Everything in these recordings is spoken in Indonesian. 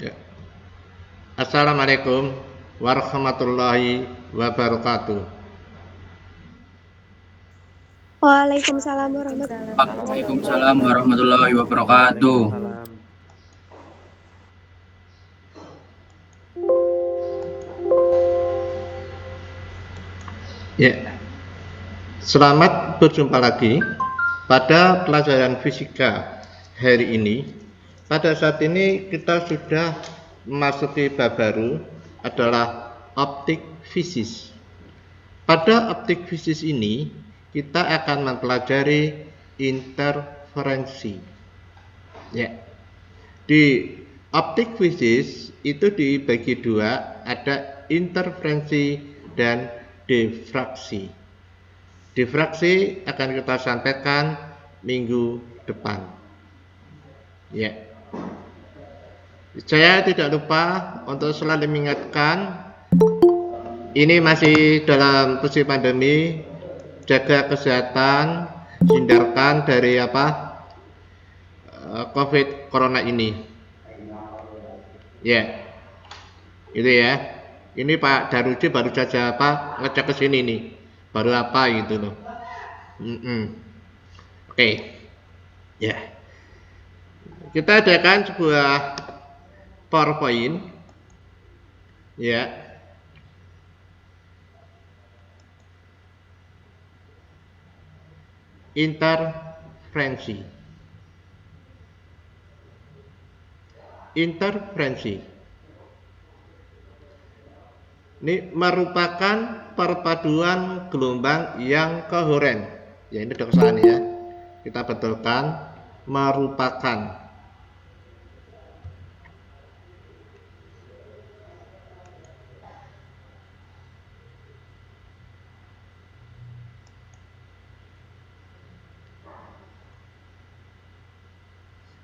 Ya. Assalamualaikum warahmatullahi wabarakatuh. Waalaikumsalam warahmatullahi Waalaikumsalam warahmatullahi wabarakatuh. Ya, selamat berjumpa lagi pada pelajaran fisika hari ini. Pada saat ini kita sudah memasuki bab baru adalah optik fisis. Pada optik fisis ini kita akan mempelajari interferensi. Ya. Di optik fisis itu dibagi dua, ada interferensi dan difraksi. Difraksi akan kita sampaikan minggu depan. Ya. Saya tidak lupa untuk selalu mengingatkan, ini masih dalam posisi pandemi, jaga kesehatan, hindarkan dari COVID corona ini. Ya, itu ya. Ini Pak Daruji baru saja ngecek ke sini nih, baru gitu loh. Oke. Ya. Kita adakan sebuah PowerPoint. Ya. Interferensi. Ini merupakan perpaduan gelombang yang koheren. Ya, ini ada kesalahan ya. Kita betulkan, merupakan.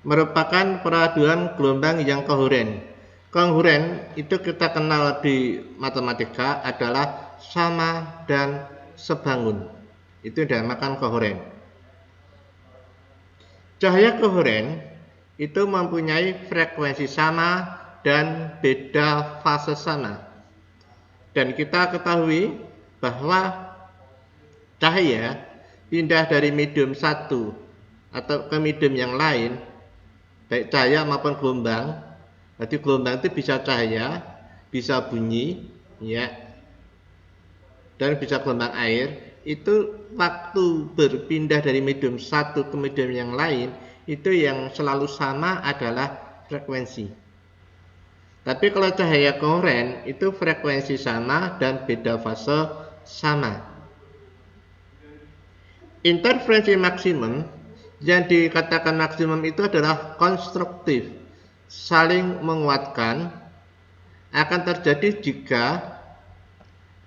Merupakan perpaduan gelombang yang koheren. Koheren itu kita kenal di matematika adalah sama dan sebangun. Itu dinamakan koheren. Cahaya koheren itu mempunyai frekuensi sama dan beda fase sama. Dan kita ketahui bahwa cahaya pindah dari medium satu atau ke medium yang lain, baik cahaya maupun gelombang. Jadi gelombang itu bisa cahaya, bisa bunyi, ya, dan bisa gelombang air. Itu waktu berpindah dari medium satu ke medium yang lain, itu yang selalu sama adalah frekuensi. Tapi kalau cahaya koheren itu frekuensi sama dan beda fase sama. Interferensi maksimum, yang dikatakan maksimum itu adalah konstruktif, saling menguatkan, akan terjadi jika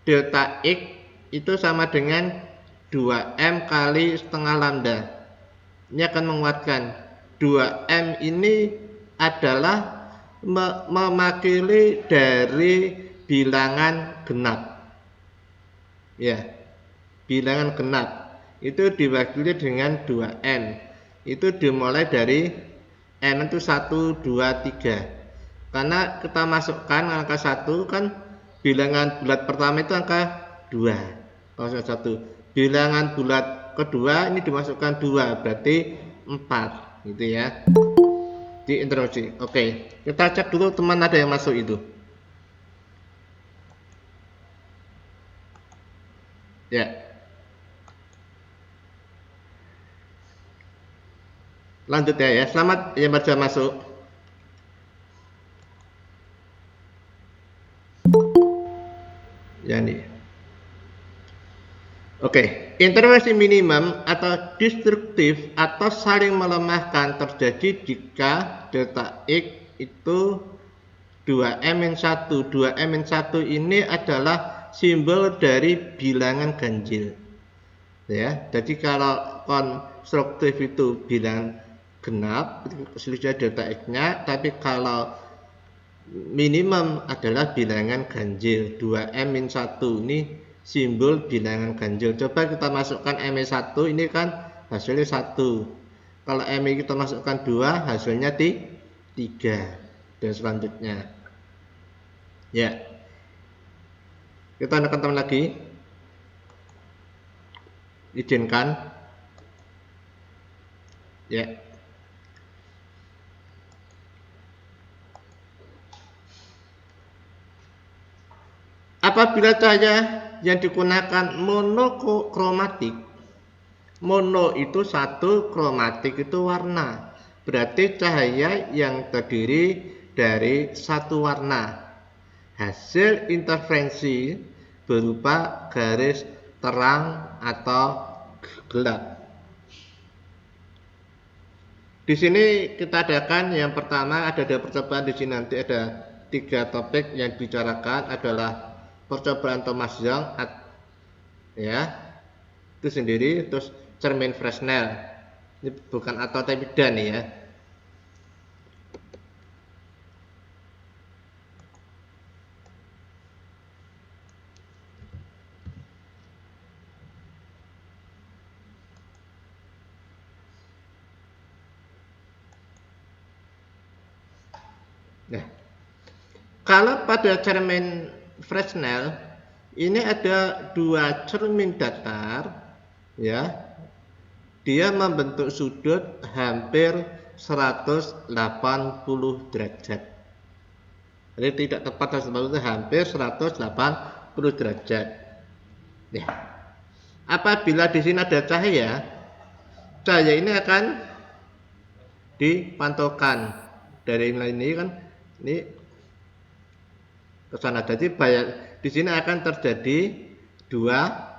delta X itu sama dengan 2M kali setengah lambda. Ini akan menguatkan. 2M ini adalah memakili dari bilangan genap. Ya, bilangan genap itu diwakili dengan 2M. Itu dimulai dari M itu 1, 2, 3. Karena kita masukkan angka 1 kan bilangan bulat pertama itu angka 2. Kalau 1. Bilangan bulat kedua ini dimasukkan 2, berarti 4 gitu ya. Di intervensi. Oke, kita cek dulu teman ada yang masuk itu. Ya. Lanjut ya. Selamat yang baru masuk. Ya nih. Oke, intervensi minimum atau destruktif atau saling melemahkan terjadi jika delta X itu 2M-1. 2M-1 ini adalah simbol dari bilangan ganjil. Ya, jadi kalau konstruktif itu bilangan genap, selisih delta X-nya, tapi kalau minimum adalah bilangan ganjil. 2M-1 ini simbol bilangan ganjil. Coba kita masukkan M1 ini kan hasilnya 1. Kalau M kita masukkan 2 hasilnya 3. dan selanjutnya. Ya, kita tekan lagi, izinkan. Ya, apabila cahaya yang digunakan monokromatik, mono itu satu, kromatik itu warna, berarti cahaya yang terdiri dari satu warna. Hasil interferensi berupa garis terang atau gelap. Di sini kita adakan yang pertama, ada percobaan. Di sini nanti ada 3 topik yang dibicarakan, adalah percobaan Thomas Young, ya, itu sendiri, terus cermin Fresnel. Ini bukan atau tapi dan ya. Nah, kalau pada cermin Fresnel ini ada 2 cermin datar, ya, dia membentuk sudut hampir 180 derajat. Jadi tidak tepat 180, hampir 180 derajat. Ya. Apabila di sini ada cahaya ini akan dipantulkan dari ini kan, ini ke sana. Jadi di sini akan terjadi dua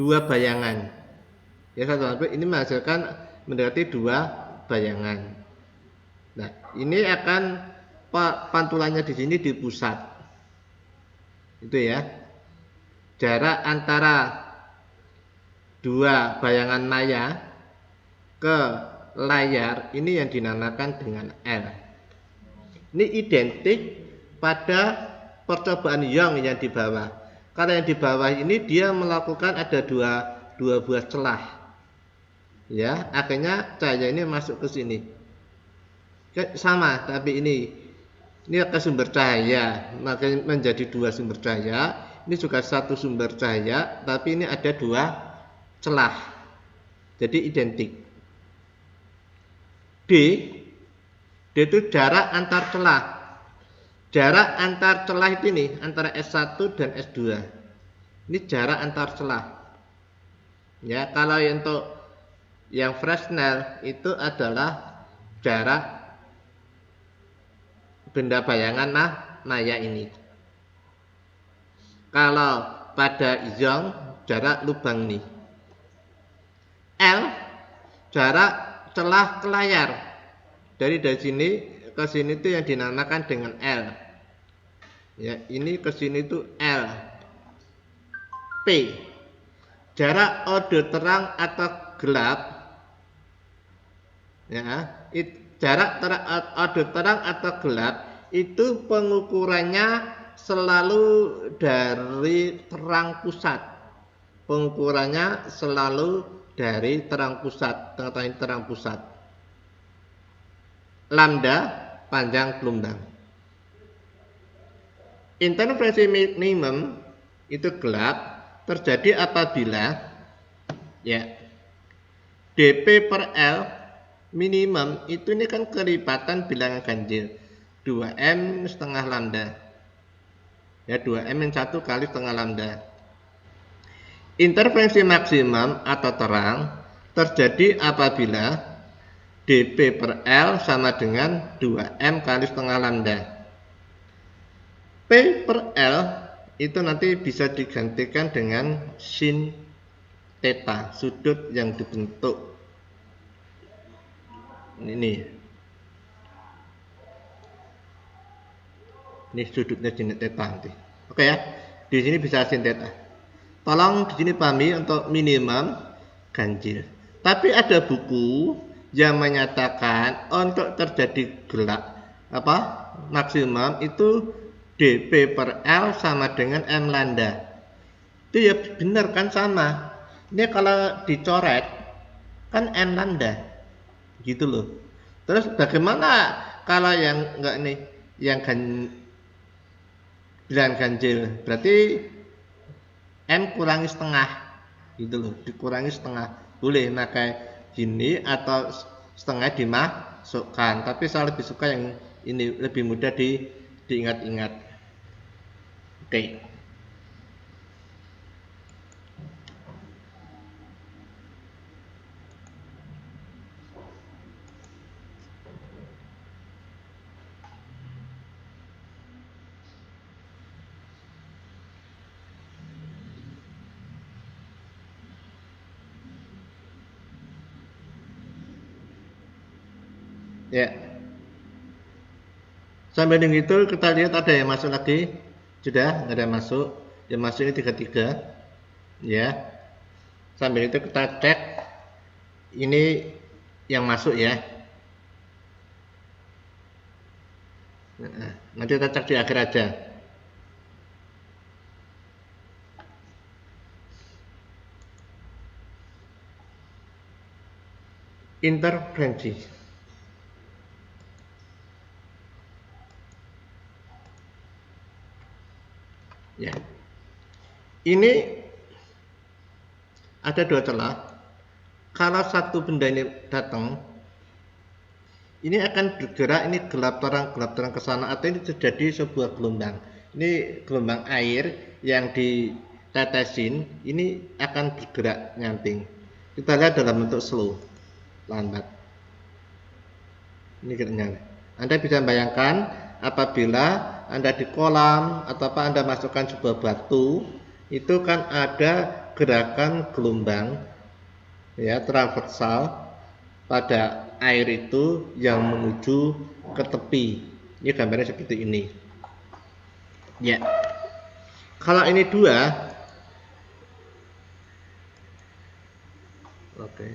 bayangan. Ya, satu ini menghasilkan mendekati 2 bayangan. Nah, ini akan pantulannya di sini di pusat. Itu ya. Jarak antara 2 bayangan maya ke layar ini yang dinamakan dengan L. Ini identik pada percobaan Young yang di bawah. Karena yang di bawah ini dia melakukan ada dua buah celah. Ya, akhirnya cahaya ini masuk ke sini. Sama, tapi ini ke sumber cahaya, maka menjadi 2 sumber cahaya. Ini juga 1 sumber cahaya, tapi ini ada 2 celah. Jadi identik. D itu jarak antar celah. Jarak antar celah ini antara S1 dan S2. Ini jarak antar celah. Ya, kalau untuk yang Fresnel itu adalah jarak benda bayangan maya ini. Kalau pada Young jarak lubang nih. L jarak celah ke layar. Dari sini ke sini itu yang dinamakan dengan L. Ya, ini ke sini itu L. P jarak ode terang atau gelap. Ya, jarak ode terang atau gelap itu pengukurannya selalu dari terang pusat. Pengukurannya selalu dari terang pusat, tengah-tengah terang pusat. Lambda panjang gelombang. Interferensi minimum itu gelap terjadi apabila ya dP per L minimum itu ini kan kelipatan bilangan ganjil 2m setengah lambda. Ya, 2m min 1 kali setengah lambda. Interferensi maksimum atau terang terjadi apabila dP per L sama dengan 2m kali setengah lambda. P per L itu nanti bisa digantikan dengan sin theta, sudut yang dibentuk. Ini sudutnya sin theta nanti. Oke ya, di sini bisa sin theta. Tolong di sini pahami untuk minimum ganjil. Tapi ada buku yang menyatakan untuk terjadi gelap maksimum itu dP per L sama dengan m lambda. Itu ya benar kan, sama. Ini kalau dicoret kan m lambda gitu loh. Terus bagaimana kalau yang enggak nih, yang bilangan ganjil? Berarti M kurangi setengah, gitu loh, dikurangi setengah. Boleh pakai gini atau setengah dimasukkan, tapi saya lebih suka yang ini, lebih mudah diingat-ingat. Oke. Ya. Sampai dengan itu kita lihat ada yang masuk lagi. Sudah, nggak ada yang masuk. Yang masuk ini 33. Ya. Sambil itu kita cek ini yang masuk ya. Nah, nanti kita cek di akhir aja. Interferensi. Ya. Ini ada dua celah. Kalau satu benda ini datang, ini akan bergerak, ini gelap terang ke sana, atau ini terjadi sebuah gelombang. Ini gelombang air yang ditetesin, ini akan bergerak nyamping. Kita lihat dalam bentuk slow, lambat. Ini kiranya. Anda bisa bayangkan apabila Anda di kolam atau Anda masukkan sebuah batu, itu kan ada gerakan gelombang ya, transversal pada air itu yang menuju ke tepi. Ini gambarnya seperti ini. Ya. Kalau ini dua, oke.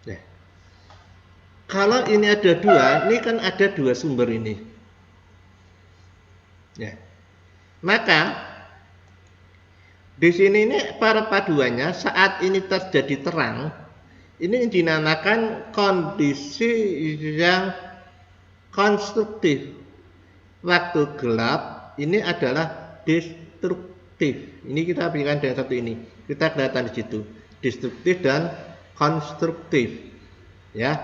Ya. Kalau ini ada dua, ini kan ada dua sumber ini. Ya. Maka di sini ini perpaduannya saat ini terjadi terang, ini dinamakan kondisi yang konstruktif. Waktu gelap ini adalah destruktif. Ini kita berikan dengan satu ini. Kita kelihatan di situ. Destruktif dan konstruktif. Ya,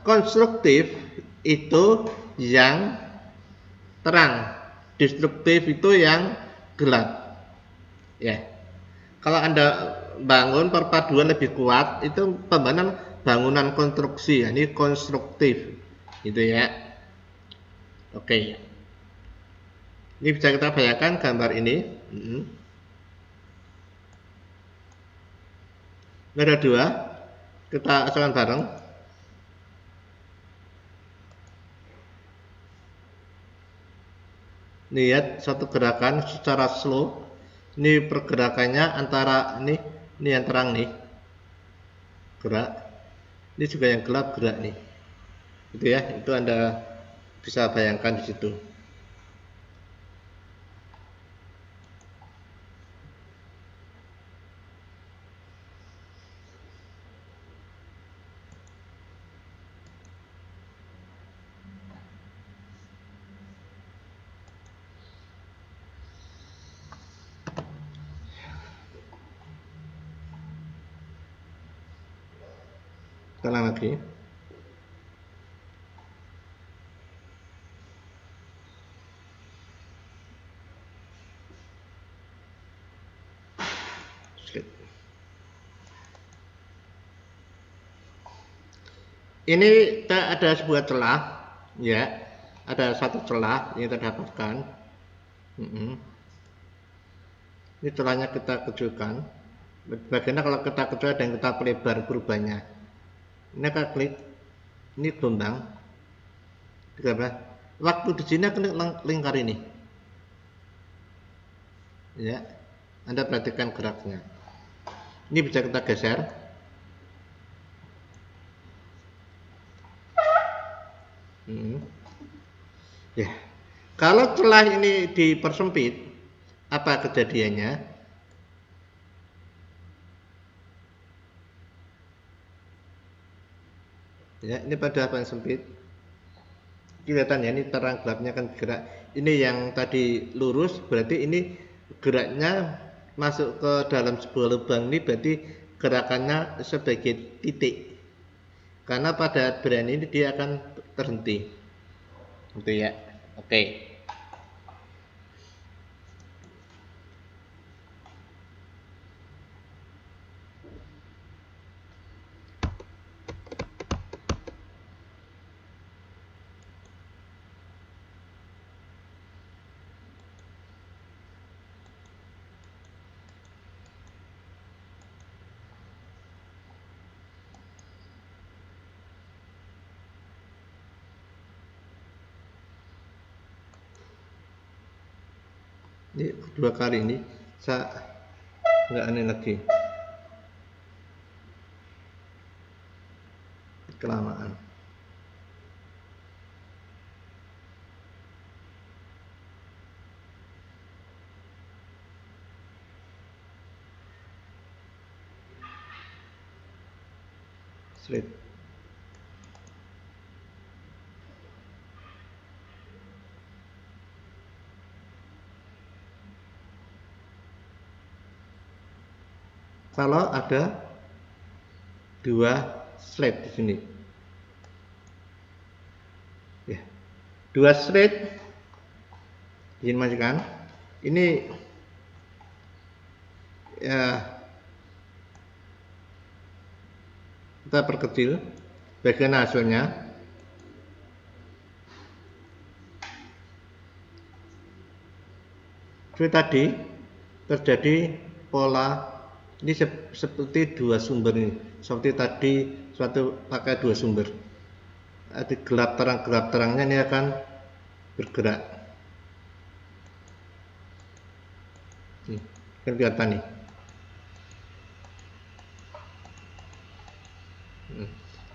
konstruktif itu yang terang, destruktif itu yang gelap. Ya. Kalau Anda bangun perpaduan lebih kuat, itu bangunan konstruksi, ya, ini konstruktif. Gitu ya. Oke. Ini bisa kita bayangkan gambar ini. Ini ada dua. Kita asalkan bareng. Lihat satu gerakan secara slow. Ini pergerakannya antara ini yang terang nih, gerak. Ini juga yang gelap gerak nih. Gitu ya. Itu Anda bisa bayangkan di situ. Ulang lagi. Ini ada sebuah celah, ya, ada satu celah yang kita dapatkan. Ini celahnya kita kecilkan. Bagaimana kalau kita kecil dan kita pelebar perubahannya? Ini kita klik, ini gelombang. Waktu di sini akan lingkar ini. Ya, Anda perhatikan geraknya. Ini bisa kita geser. Ya, kalau celah ini dipersempit, apa kejadiannya? Ya, ini pada band sempit. Kelihatan ya, ini terang gelapnya kan gerak. Ini yang tadi lurus, berarti ini geraknya masuk ke dalam sebuah lubang, ini berarti gerakannya sebagai titik. Karena pada brand ini dia akan terhenti. Gitu ya. Oke. Ini kedua kali ini saya nggak aneh lagi, kelamaan. Slide. Kalau ada dua slide di sini, ya, dua slide, izin majukan. Ini ya kita perkecil bagian hasilnya. Seperti tadi terjadi pola. Ini seperti dua sumber ini, seperti tadi suatu pakai dua sumber. Ada gelap terangnya ini akan bergerak. Nih, kan kelihatan nih.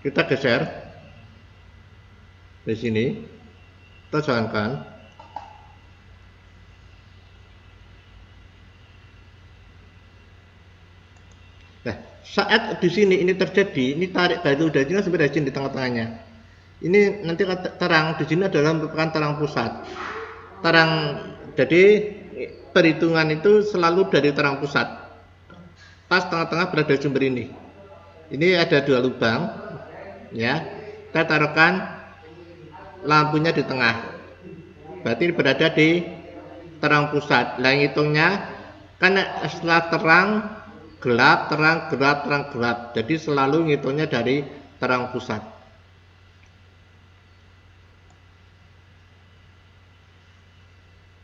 Kita geser di sini, kita jalankan. Nah, saat di sini ini terjadi, ini tarik garis udara sampai di sini di tengah-tengahnya. Ini nanti terang di sini adalah merupakan terang pusat. Terang, jadi perhitungan itu selalu dari terang pusat. Pas tengah-tengah berada sumber ini. Ini ada dua lubang, ya. Kita taruhkan lampunya di tengah. Berarti berada di terang pusat. Nah, hitungnya kan setelah terang gelap, terang, gelap, terang, gelap. Jadi selalu ngitungnya dari terang pusat.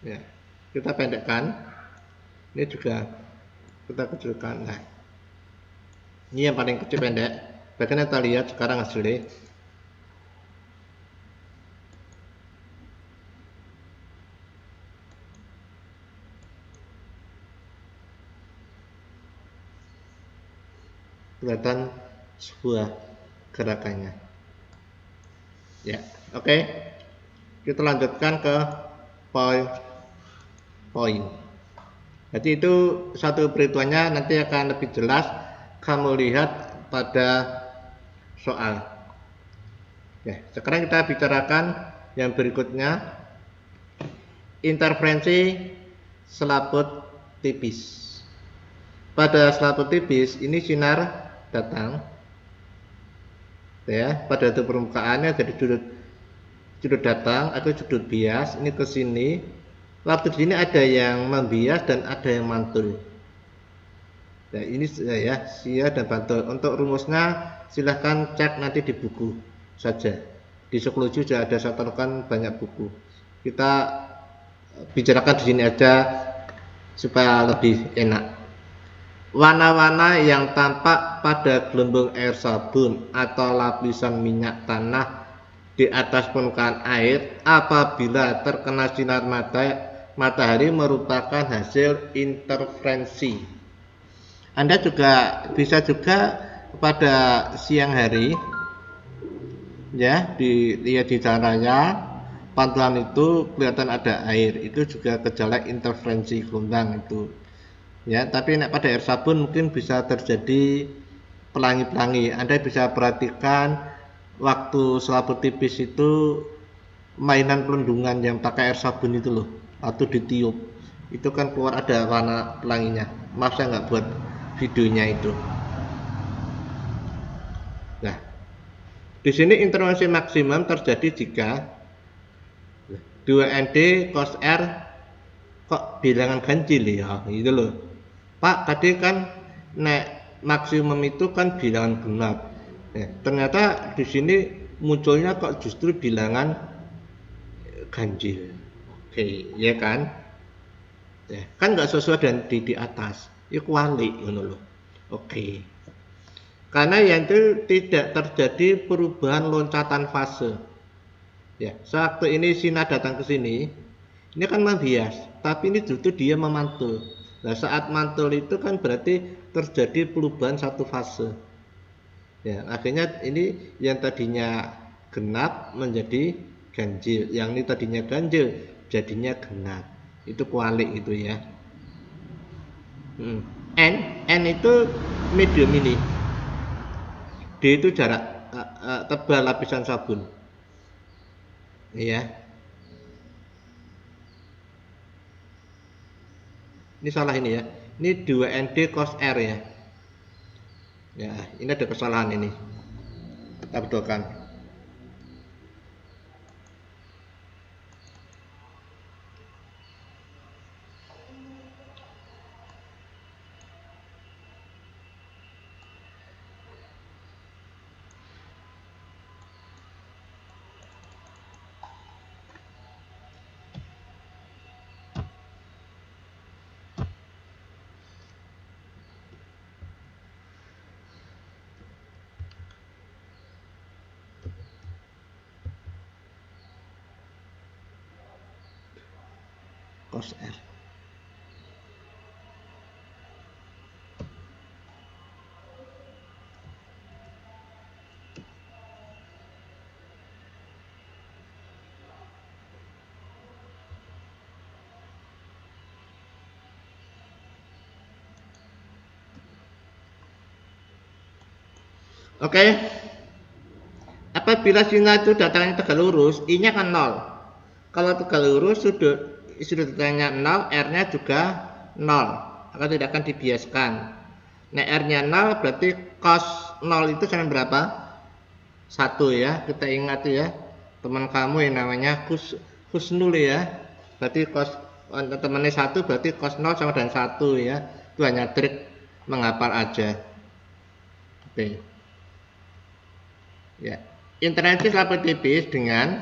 Ya, kita pendekkan. Ini juga kita kecilkan. Nah, ini yang paling kecil pendek. Bagaimana kita lihat sekarang hasilnya. Kelihatan sebuah gerakannya. Ya, oke. Kita lanjutkan ke poin. Jadi itu satu perhitungannya nanti akan lebih jelas kamu lihat pada soal. Ya, sekarang kita bicarakan yang berikutnya, interferensi selaput tipis. Pada selaput tipis ini sinar datang, ya, pada permukaannya dari sudut datang atau sudut bias ini ke sini. Waktu di sini ada yang membias dan ada yang mantul. Nah, ini ya, sia dan mantul. Untuk rumusnya silahkan cek nanti di buku saja. Di Psikologi sudah ada, saya taruhkan banyak buku. Kita bicarakan di sini aja supaya lebih enak. Warna-warna yang tampak pada gelembung air sabun atau lapisan minyak tanah di atas permukaan air apabila terkena sinar matahari merupakan hasil interferensi. Anda juga bisa pada siang hari, ya, dilihat di jalan raya, pantulan itu kelihatan ada air, itu juga gejala interferensi gelombang itu. Ya, tapi pada air sabun mungkin bisa terjadi pelangi-pelangi. Anda bisa perhatikan waktu selaput tipis itu mainan pelindungan yang pakai air sabun itu loh, atau ditiup itu kan keluar ada warna pelanginya. Maaf saya nggak buat videonya itu. Nah, di sini intervensi maksimum terjadi jika 2ND cos R kok bilangan ganjil ya, gitu loh. Pak, tadi kan maksimum itu kan bilangan genap. Ternyata di sini munculnya kok justru bilangan ganjil. Oke, ya kan? Ya, kan nggak sesuai dengan di atas. Ya kuali, gitu loh. Oke. Karena yang itu tidak terjadi perubahan loncatan fase. Ya, sewaktu ini sinar datang ke sini, ini kan membias, tapi ini justru dia memantul. Nah, saat mantul itu kan berarti terjadi perubahan satu fase. Ya, akhirnya ini yang tadinya genap menjadi ganjil, yang ini tadinya ganjil jadinya genap. Itu kualik itu ya. N itu medium ini. D itu jarak tebal lapisan sabun. Iya. Ini salah ini ya. Ini 2ND cos R ya. Ya, ini ada kesalahan ini. Kita betulkan. Cos R. Oke. Apabila sinyal itu datangnya tegak lurus, I-nya kan 0. Kalau tegak lurus sudut datangnya 0, R-nya juga 0. Maka tidak akan dibiaskan. Nah, R-nya 0 berarti cos 0 itu sama berapa? 1 ya. Kita ingat ya. Teman kamu yang namanya Husnul ya. Berarti cos temannya 1 berarti cos 0 sama dengan 1 ya. Itu hanya trik menghafal aja. Oke. Ya. Intervensi selaput tipis dengan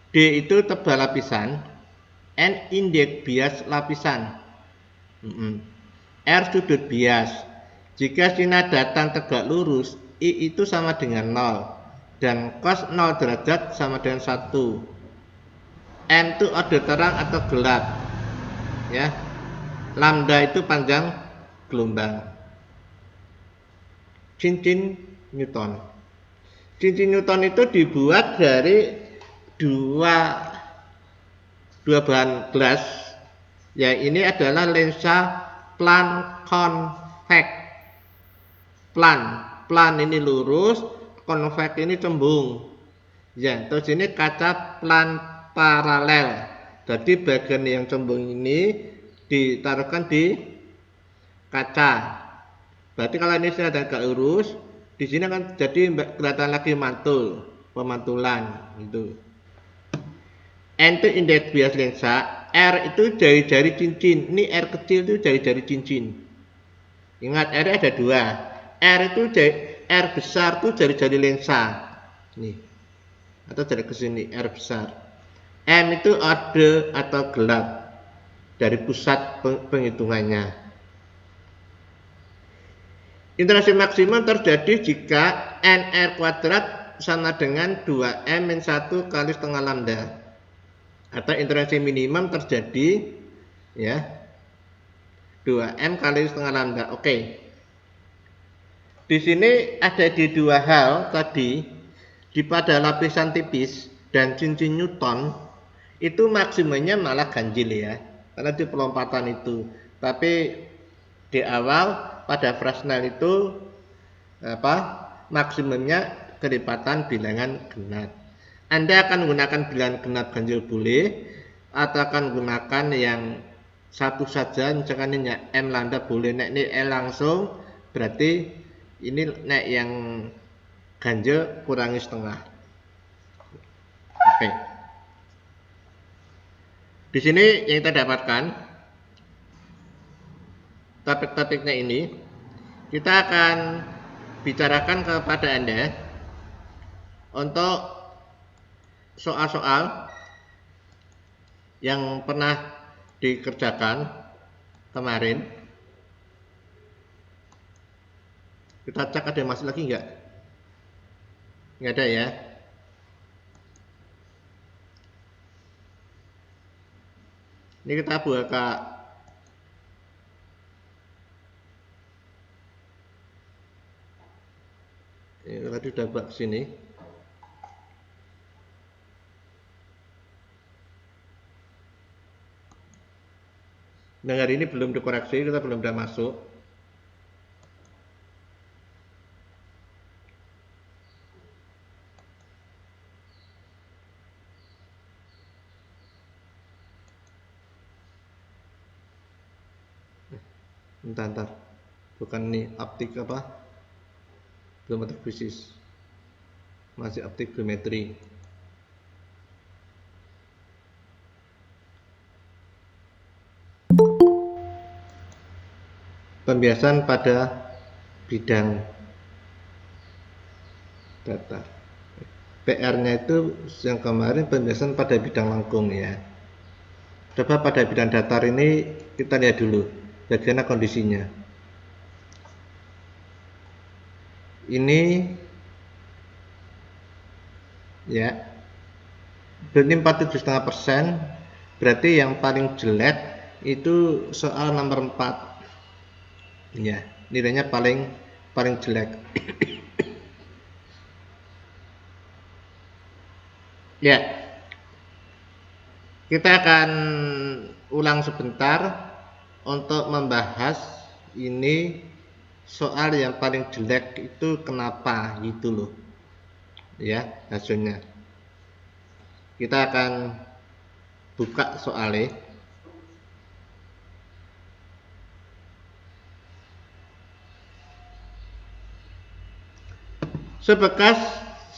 D itu tebal lapisan, N indeks bias lapisan, R sudut bias. Jika sinar datang tegak lurus, I itu sama dengan 0 dan cos 0 derajat sama dengan 1. N itu order terang atau gelap ya. Lambda itu panjang gelombang. Cincin Newton. Cincin Newton itu dibuat dari dua bahan gelas. Ya, ini adalah lensa plan konvek. Plan ini lurus, konvek ini cembung. Ya, terus ini kaca plan paralel. Jadi bagian yang cembung ini ditaruhkan di kaca. Berarti kalau ini sudah agak lurus, di sini akan jadi kelihatan lagi pemantulan itu. N itu indeks bias lensa, R itu jari-jari cincin. Ini R kecil itu jari-jari cincin. Ingat R ada 2. R itu R besar itu jari-jari lensa. Nih. Atau jari ke sini R besar. M itu order atau gelap dari pusat penghitungannya. Interaksi maksimum terjadi jika NR kuadrat sama dengan 2M-1 kali setengah lambda. Atau interaksi minimum terjadi ya 2M kali setengah lambda. Oke. Di sini ada di dua hal tadi, di pada lapisan tipis dan cincin Newton itu maksimumnya malah ganjil ya. Karena di pelompatan itu. Tapi di awal pada Fresnel itu maksimumnya kelipatan bilangan genap. Anda akan menggunakan bilangan genap ganjil boleh, atau akan menggunakan yang satu saja, misalkan ini M lambda boleh. Nek ini L langsung, berarti ini nek yang ganjil kurangi setengah. Oke. Di sini yang kita dapatkan topik-topiknya ini, kita akan bicarakan kepada Anda untuk soal-soal yang pernah dikerjakan kemarin. Kita cek ada yang masuk lagi enggak? Enggak ada ya. Ini kita buka ini tadi udah buat sini. Nah, hari ini belum dikoreksi, kita belum udah masuk. Bentar. Bukan nih optik apa? Geometri fisis. Masih optik geometri. Pembiasan pada bidang datar. PR-nya itu yang kemarin pembiasan pada bidang lengkung ya. Coba pada bidang datar ini kita lihat dulu bagaimana kondisinya. Ini ya, berarti 47,5%. Berarti yang paling jelek itu soal nomor 4. Ya, nilainya paling jelek. Ya, kita akan ulang sebentar untuk membahas ini soal yang paling jelek itu kenapa gitu loh. Ya, hasilnya. Kita akan buka soalnya. Sebekas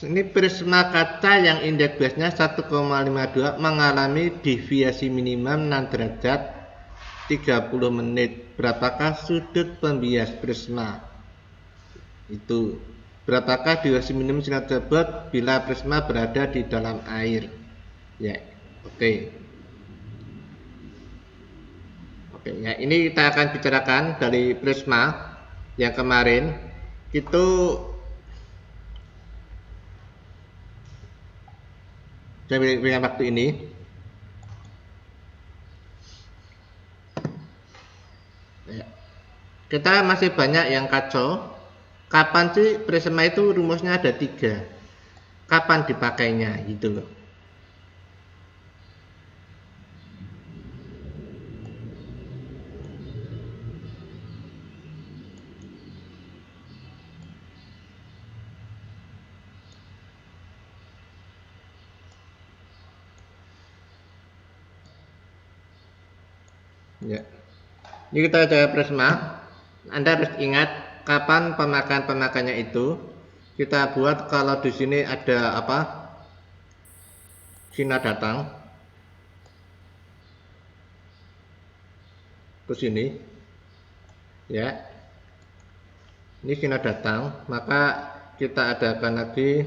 ini prisma kaca yang indeks biasnya 1,52 mengalami deviasi minimum 6 derajat 30 menit. Berapakah sudut pembias prisma? Itu. Berapakah deviasi minimum sinar tersebut bila prisma berada di dalam air? Ya, oke. Oke, ya ini kita akan bicarakan dari prisma yang kemarin itu dengan waktu ini. Ya. Kita masih banyak yang kacau. Kapan sih prisma itu rumusnya ada 3? Kapan dipakainya gitu loh. Ya. Ini kita ada prisma. Anda harus ingat kapan pemakaiannya itu. Kita buat kalau di sini ada apa? Sinar datang ke sini. Ya. Ini sinar datang, maka kita adakan lagi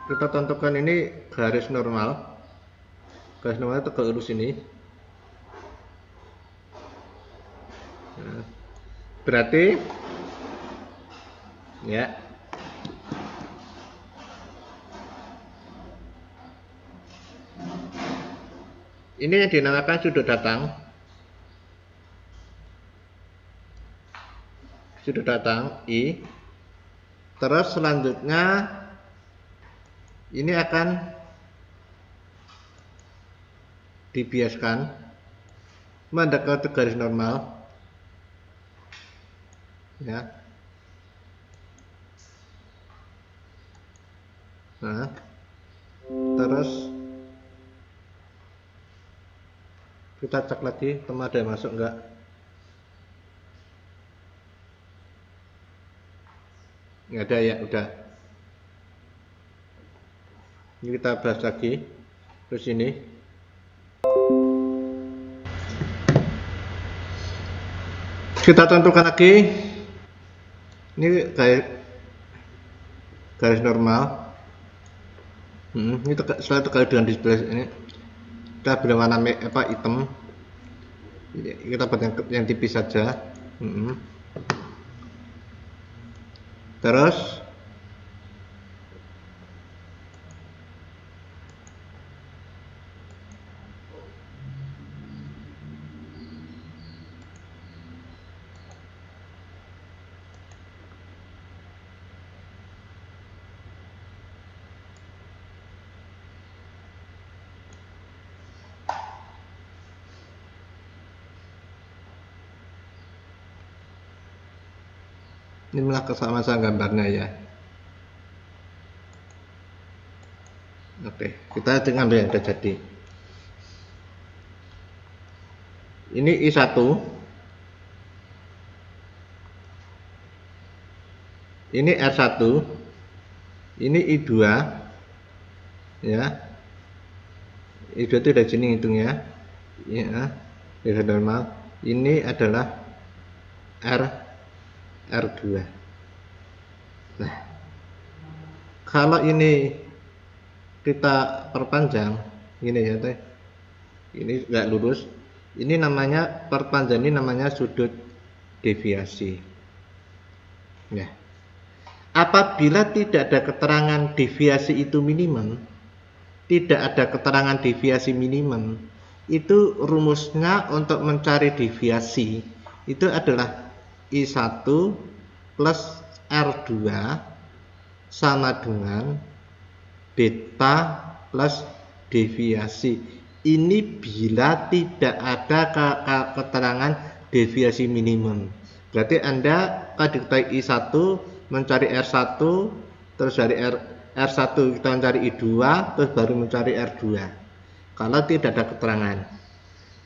kita tentukan ini garis normal. Garis normal itu ke lurus ini. Nah, berarti ya ini yang dinamakan sudut datang. Sudut datang I. Terus selanjutnya ini akan dibiaskan mendekati garis normal, ya. Nah, terus kita cek lagi teman ada yang masuk enggak. Nggak ada ya, udah. Ini kita bahas lagi. Terus ini kita tentukan lagi. Ini garis normal. Ini setelah terkait dengan display ini, kita beri warna hitam. Kita buat yang tipis saja. Terus inilah kesamaan gambarnya ya. Oke, kita ambil yang sudah jadi. Ini I1, ini R1, ini I2, ya. I2 itu dari sini hitungnya, ya, garis normal. Ini adalah R2. Nah, kalau ini kita perpanjang, gini ya teh, ini nggak lurus. Ini namanya perpanjang, ini namanya sudut deviasi. Ya. Apabila tidak ada keterangan deviasi itu minimum, tidak ada keterangan deviasi minimum, itu rumusnya untuk mencari deviasi itu adalah I1 plus R2 sama dengan beta plus deviasi. Ini bila tidak ada keterangan deviasi minimum. Berarti Anda kalau diketahui I1 mencari R1, terus dari R1 kita mencari I2, terus baru mencari R2. Kalau tidak ada keterangan.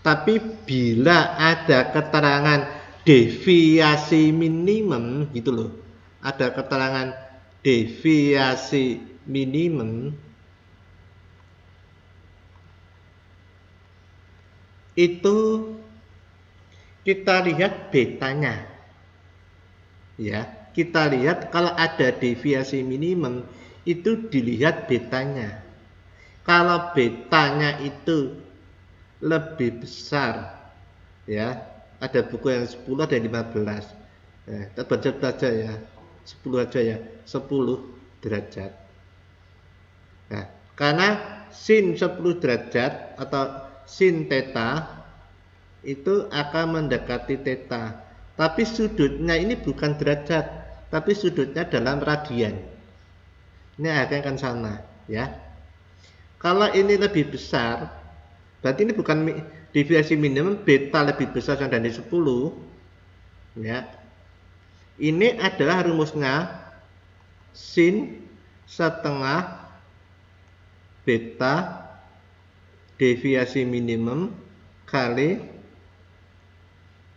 Tapi bila ada keterangan deviasi minimum gitu loh. Ada keterangan deviasi minimum, itu kita lihat betanya. Ya, kita lihat kalau ada deviasi minimum itu dilihat betanya. Kalau betanya itu lebih besar, ya, ada buku yang 10 ada 15. Kita baca aja ya. 10 aja ya. 10 derajat. Nah, karena sin 10 derajat atau sin theta itu akan mendekati theta. Tapi sudutnya ini bukan derajat, tapi sudutnya dalam radian. Ini akan sama, ya. Kalau ini lebih besar, berarti ini bukan deviasi minimum, beta lebih besar dari 10, ya. Ini adalah rumusnya sin setengah beta deviasi minimum kali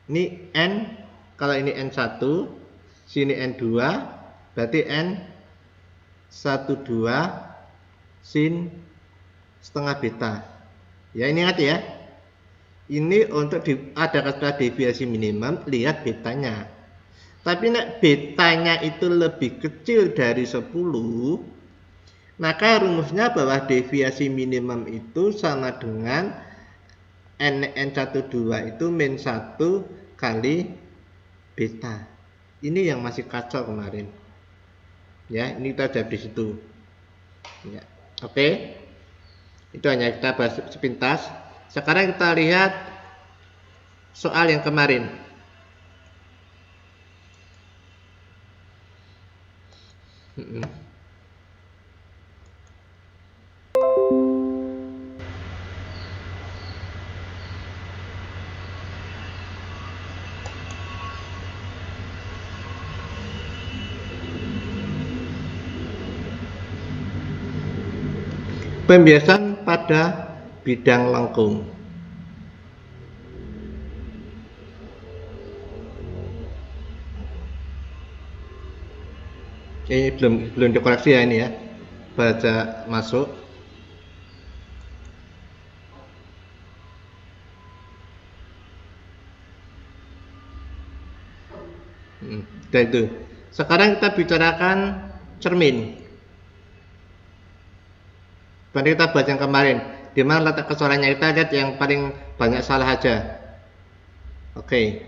ini N, kalau ini N1, sini N2, berarti N12 sin setengah beta. Ya, ini ingat ya. Ini untuk ada kata deviasi minimum, lihat betanya. Tapi nek betanya itu lebih kecil dari 10, maka rumusnya bahwa deviasi minimum itu sama dengan N12 itu min 1 kali beta. Ini yang masih kacau kemarin. Ya, ini kita ada di situ. Ya. Oke. Itu hanya kita bahas sepintas. Sekarang kita lihat soal yang kemarin. Pembiasan pada bidang lengkung. Ini belum dikoreksi ya ini ya. Baca masuk. Dan itu. Sekarang kita bicarakan cermin. Banding kita bahas yang kemarin. Di mana letak kesalahannya, kita lihat yang paling banyak salah aja. Oke.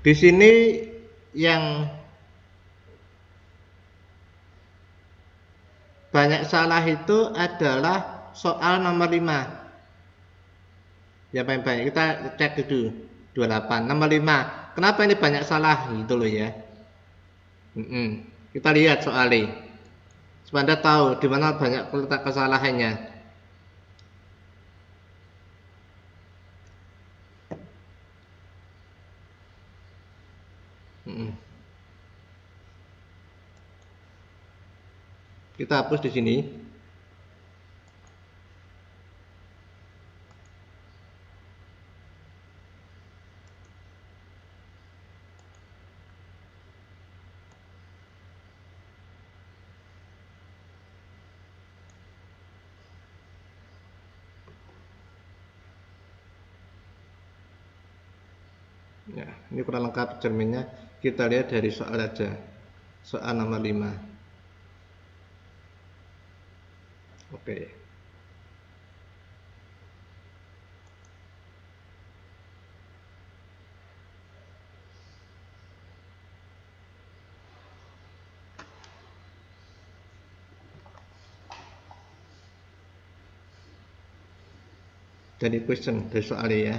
Di sini yang banyak salah itu adalah soal nomor 5. Ya baik-baik, kita cek dulu 28. Nomor 5. Kenapa ini banyak salah gitu loh ya. Kita lihat soalnya. Supaya Anda tahu di mana banyak letak kesalahannya. Kita hapus di sini. Ya, ini kurang lengkap cerminnya. Kita lihat dari soal aja. Soal nomor 5. Oke. Jadi question dari soalnya ya.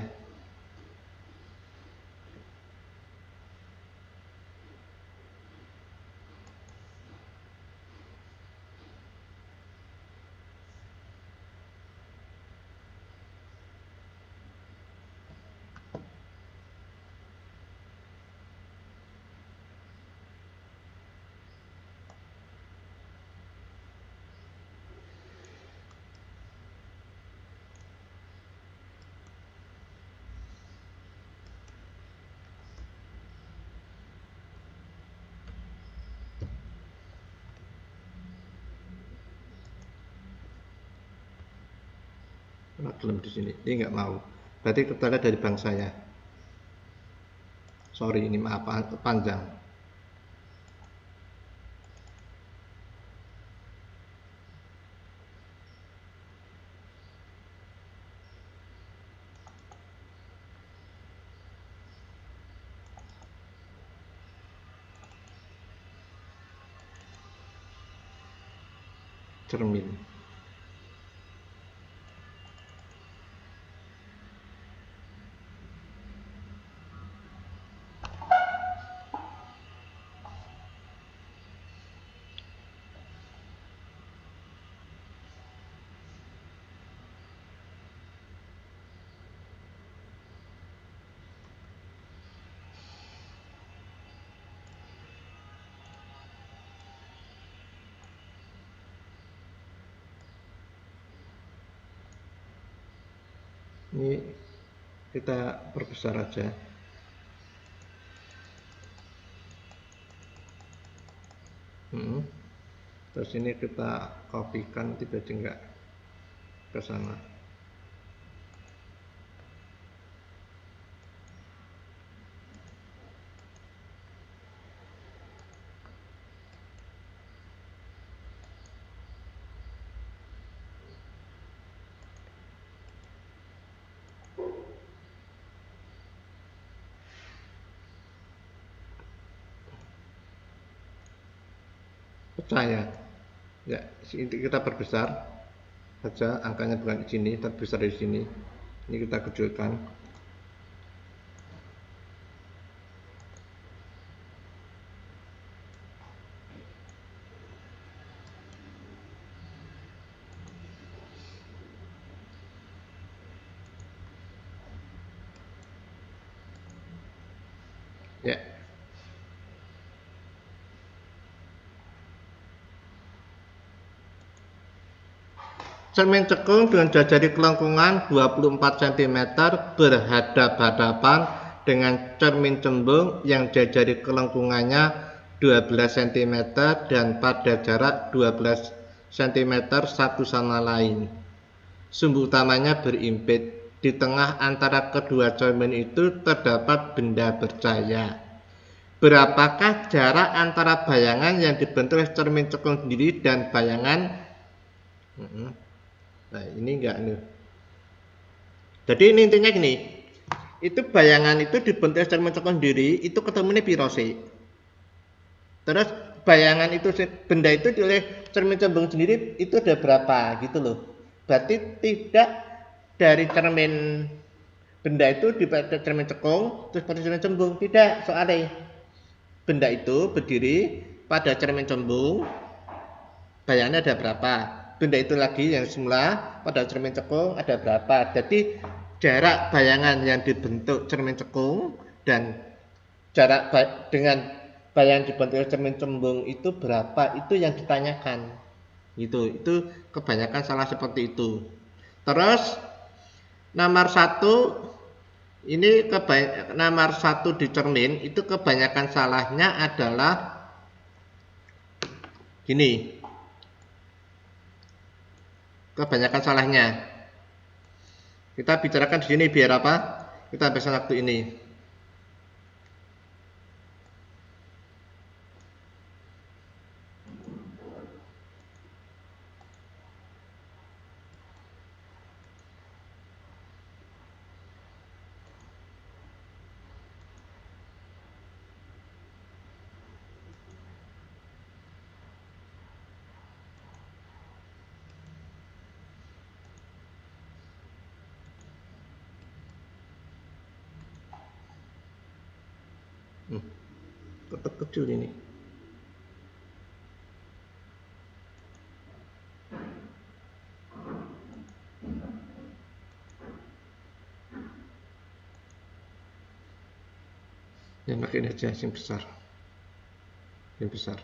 Belum di sini. Ini nggak mau. Berarti kita lihat dari bank saya. Sorry, ini maaf panjang. Cermin. Ini kita perbesar aja. Terus ini kita kopikan, tiba-tiba ke sana. Percaya ya, kita perbesar saja, angkanya bukan di sini tapi besar di sini. Ini kita kecilkan. Ya, Cermin cekung dengan jari kelengkungan 24 cm berhadap-hadapan dengan cermin cembung yang jari kelengkungannya 12 cm dan pada jarak 12 cm satu sama lain. Sumbu utamanya berimpit. Di tengah antara kedua cermin itu terdapat benda bercahaya. Berapakah jarak antara bayangan yang dibentuk oleh cermin cekung sendiri dan bayangan? Nah, ini enggak nih. Jadi ini intinya gini. Itu bayangan itu dibentuk oleh cermin cekung sendiri, itu ketemunya piro sih? Terus bayangan itu, benda itu oleh cermin cembung sendiri itu ada berapa gitu loh. Berarti tidak dari cermin benda itu dipakai cermin cekung terus pada cermin cembung, tidak. Soalnya benda itu berdiri pada cermin cembung, bayangannya ada berapa, benda itu lagi yang semula pada cermin cekung ada berapa. Jadi jarak bayangan yang dibentuk cermin cekung dan jarak dengan bayangan dibentuk cermin cembung itu berapa, itu yang ditanyakan gitu. Itu kebanyakan salah seperti itu. Terus nomor 1 ini nomor 1 di cermin itu kebanyakan salahnya adalah gini. Kebanyakan salahnya. Kita bicarakan di sini biar apa? Kita habiskan waktu ini. Tetap kecil ini. Yang makin aja yang besar. Yang besar.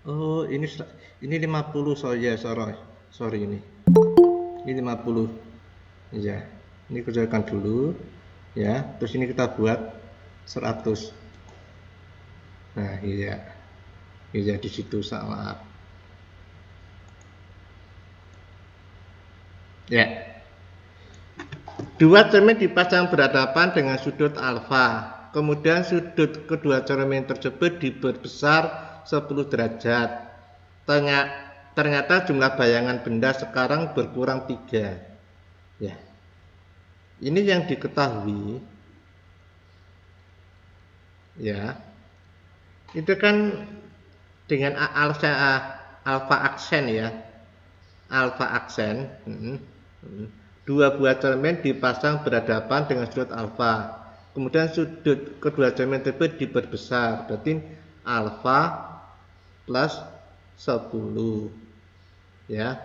Oh, ini 50 sorry ini. Ini 50. Ya. Ini kerjakan dulu ya. Terus ini kita buat 100. Nah, iya. Iya di situ salah. Ya. Dua cermin dipasang berhadapan dengan sudut alfa. Kemudian sudut kedua cermin tersebut diperbesar 10 derajat. Ternyata jumlah bayangan benda sekarang berkurang 3. Ya. Ini yang diketahui. Ya. Itu kan dengan alfa aksen ya. Alfa aksen. Dua buah cermin dipasang berhadapan dengan sudut alfa. Kemudian sudut kedua cermin tersebut diperbesar. Berarti alfa plus 10 ya.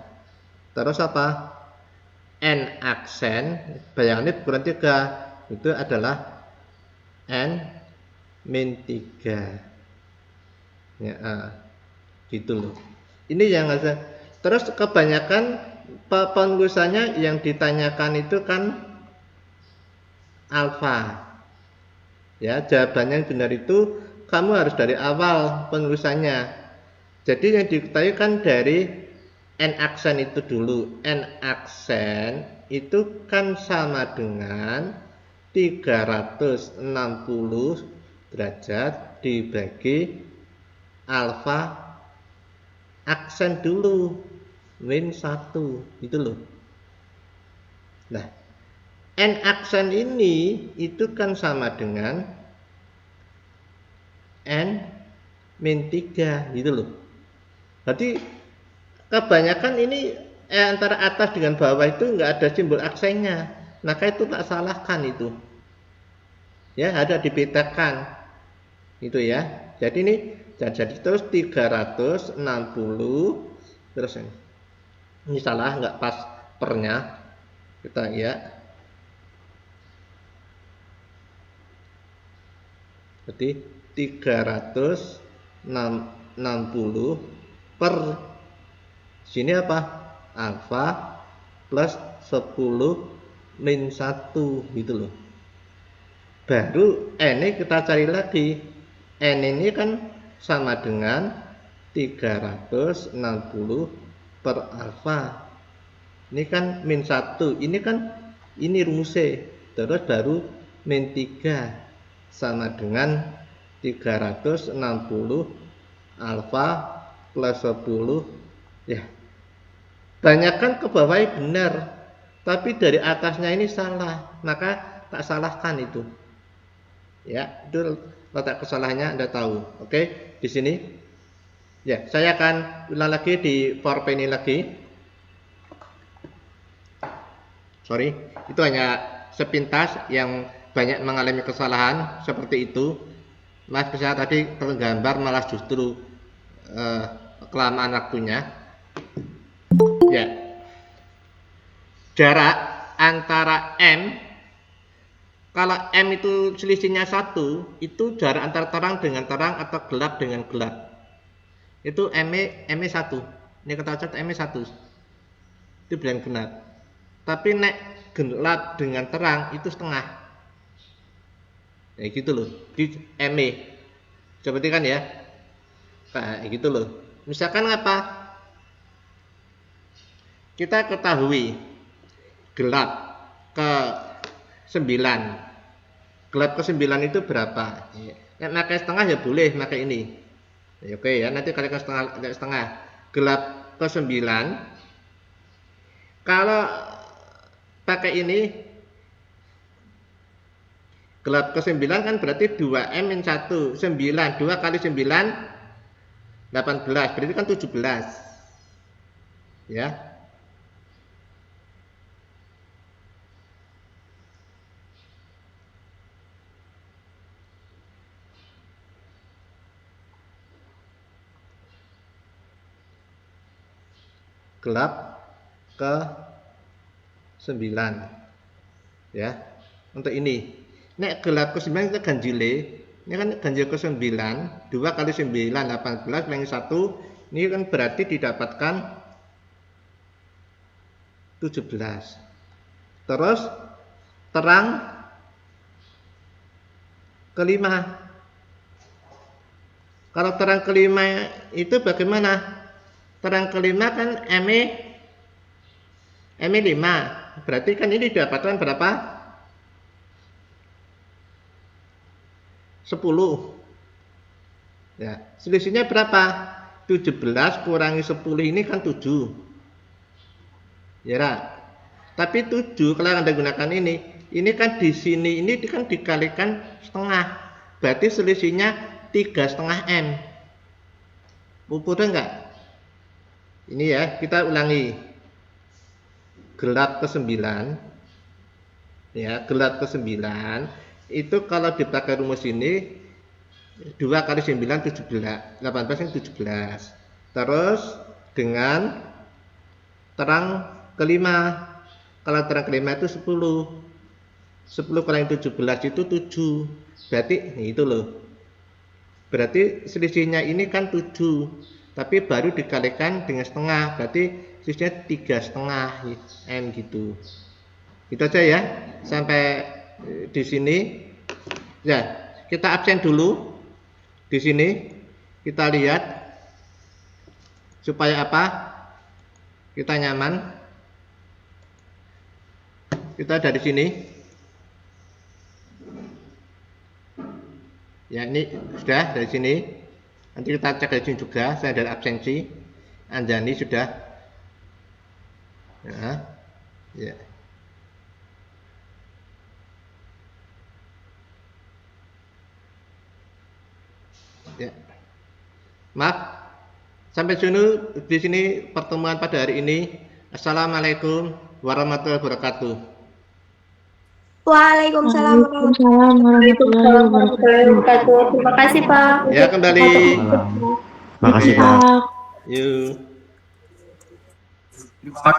Terus apa? N aksen bayangannya berkurang 3, itu adalah N min 3 ya, gitu loh. Ini yang ada. Terus kebanyakan penulisannya yang ditanyakan itu kan alfa ya. Jawabannya yang benar itu kamu harus dari awal penulisannya. Jadi yang diketahui kan dari N aksen itu dulu. N aksen itu kan sama dengan 360 derajat dibagi alfa aksen dulu min 1 gitu loh. Nah, N aksen ini itu kan sama dengan N min 3 gitu loh. Berarti kebanyakan ini antara atas dengan bawah itu enggak ada simbol aksennya. Maka itu tak salahkan itu. Ya, ada dibedakan. Itu ya. Jadi ini jadi terus 360 terus ini salah, nggak pas pernya. Kita ya. Jadi 360 per sini apa? Alfa plus 10 min 1 gitu loh. Baru N ini kita cari lagi. N ini kan sama dengan 360 per alfa. Ini kan min 1. Ini kan ini rumusnya. Terus baru min 3 sama dengan 360 alfa plus 10. Ya. Banyakkan ke bawah benar. Tapi dari atasnya ini salah. Maka tak salahkan itu. Ya, itu letak kesalahannya Anda tahu. Oke, di sini. Ya, saya akan ulang lagi di PowerPoint ini lagi. Sorry, itu hanya sepintas yang banyak mengalami kesalahan seperti itu. Maaf, saya tadi tergambar malah justru kelamaan waktunya. Ya, jarak antara M, kalau M itu selisihnya 1, itu jarak antara terang dengan terang atau gelap dengan gelap. Itu M1. Ini kita catat M1. Itu bilang benar. Tapi nek gelap dengan terang itu setengah. Ya gitu loh. Di ME. Seperti kan ya. Nah, gitu loh. Misalkan apa? Kita ketahui gelap ke 9. Gelap ke 9 itu berapa? Ya, pakai setengah ya boleh pakai ini. Ya, oke ya, nanti kalikan setengah. Gelap ke 9. Kalau pakai ini gelap ke 9 kan berarti 2M min 1. 9. 2 kali 9 18. Berarti kan 17. Ya. Gelap ke 9 ya. Untuk ini nek gelap ke 9 kita ganjile. Ini kan ganjil ke 9, 2 kali 9 18 kurang 1. Ini kan berarti didapatkan 17. Terus terang kelima. Kalau terang kelima itu bagaimana? Terang kelima kan ME 5. Berarti kan ini didapatkan berapa? 10. Ya, selisihnya berapa? 17 kurangi 10 ini kan 7. Ya, Ra. Tapi 7 kalau Anda gunakan ini kan di sini ini kan dikalikan setengah. Berarti selisihnya 3,5 M. Udah enggak? Ini ya, kita ulangi. Gelap ke 9. Ya, gelap ke 9 itu kalau dipakai rumus ini 2 kali 9 17. 18 kan 17. Terus dengan terang kelima. Kalau terang kelima itu 10. 10 kurangi 17 itu 7. Berarti itu loh. Berarti selisihnya ini kan 7. Tapi baru dikalikan dengan setengah, berarti selisihnya 3,5 M gitu. Itu aja ya, sampai di sini. Ya, kita absen dulu. Di sini kita lihat supaya apa? Kita nyaman. Kita dari sini. Ya, ini sudah dari sini. Nanti kita cek dari sini juga. Saya dari absensi. Anjani sudah. Ya. Ya. Ya. Maaf. Sampai di sini pertemuan pada hari ini. Assalamualaikum warahmatullahi wabarakatuh. Waalaikumsalam warahmatullahi Waalaikumsalam warahmatullahi Warahmatullahi wabarakatuh. wabarakatuh. Terima kasih Pak. Ya, kembali. Makasih Pak. Pak. Yuk.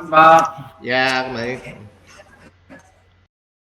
Pak. Ya, kembali.